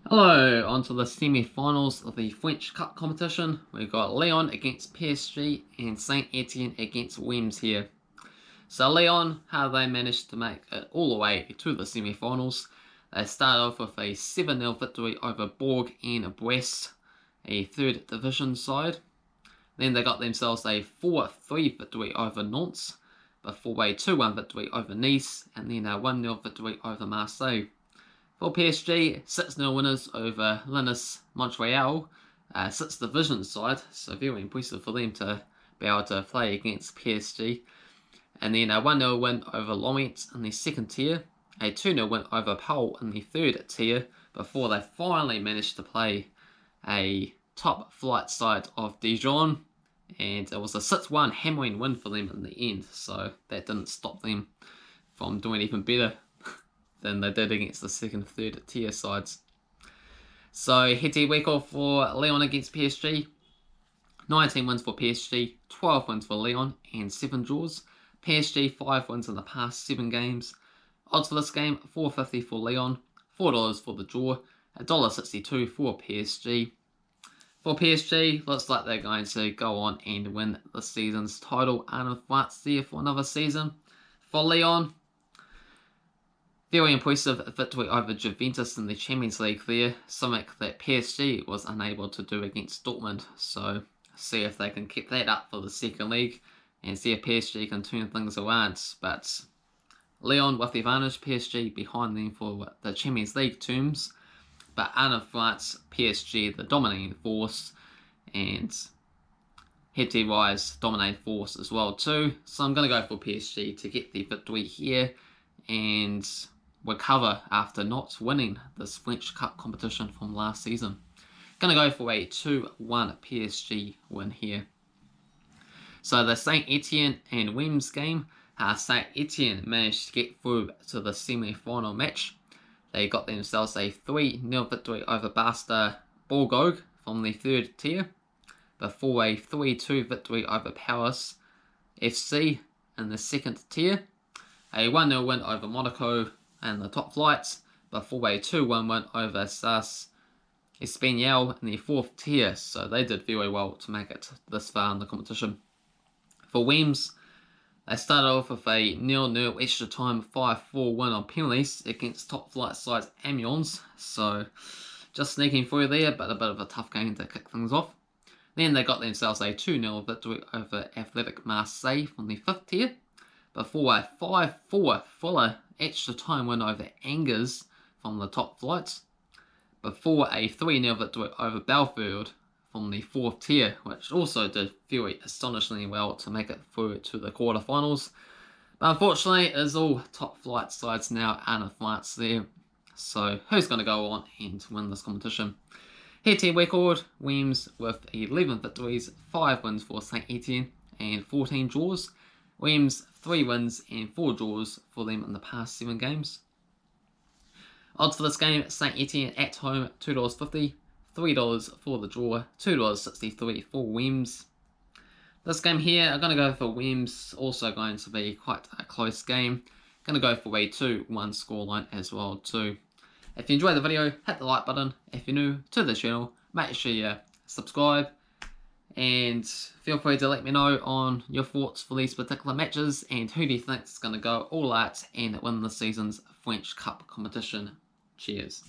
Hello, on to the semi-finals of the French Cup competition. We've got Lyon against PSG and Saint Etienne against Reims here. So Lyon, how they managed to make it all the way to the semi-finals. They started off with a 7-0 victory over Bourg and Brest, a third division side. Then they got themselves a 4-3 victory over Nantes, before a 2-1 victory over Nice, and then a 1-0 victory over Marseille. For PSG, 6-0 winners over Lyon Montreal, 6th division side, so very impressive for them to be able to play against PSG. And then a 1-0 win over Lyon in the second tier, a 2-0 win over Pau in the third tier, before they finally managed to play a top flight side of Dijon, and it was a 6-1 hammering win for them in the end, so that didn't stop them from doing even better than they did against the second, third tier sides. So head-to-head record for Lyon against PSG. 19 wins for PSG, 12 wins for Lyon, and 7 draws. PSG 5 wins in the past 7 games. Odds for this game, $4.50 for Lyon, $4 for the draw, $1.62 for PSG. For PSG, looks like they're going to go on and win the season's title and France there for another season. For Lyon, very impressive victory over Juventus in the Champions League there, something that PSG was unable to do against Dortmund. So see if they can keep that up for the second leg and see if PSG can turn things around. But Lyon with the advantage, PSG behind them for the Champions League terms. But out of France, PSG the dominating force, and head-to-head wise dominating force as well too. So I'm going to go for PSG to get the victory here and recover after not winning this French Cup competition from last season. Gonna go for a 2-1 PSG win here. So the Saint Etienne and Reims game, Saint Etienne managed to get through to the semi-final match. They got themselves a 3-0 victory over Barsta Bordeaux from the third tier, before a 3-2 victory over Paris FC in the second tier, a 1-0 win over Monaco and the top flights, before a 2-1 win over SAS Espanyol in the fourth tier, so they did very well to make it this far in the competition. For Reims, they started off with a 0-0 extra time 5-4 win on penalties against top flight side Amiens, so just sneaking through there, but a bit of a tough game to kick things off. Then they got themselves a 2-0 victory over Athletic Marseille from the fifth tier, before a 5-4 fuller extra time win over Angers from the top flights, before a 3-0 victory over Belfield from the fourth tier, which also did very astonishingly well to make it through to the quarterfinals. But unfortunately, it is all top flight sides now out of France there. So who's going to go on and win this competition? Head-to-head record, Reims with 11 victories, 5 wins for Saint Etienne, and 14 draws. Reims 3 wins and 4 draws for them in the past 7 games. Odds for this game, Saint Etienne at home, $2.50, $3 for the draw, $2.63 for Reims. This game here, I'm going to go for Reims, also going to be quite a close game. Going to go for a 2-1 scoreline as well too. If you enjoyed the video, hit the like button. If you're new to the channel, make sure you subscribe. And feel free to let me know on your thoughts for these particular matches and who do you think is going to go all out and win the season's French Cup competition. Cheers.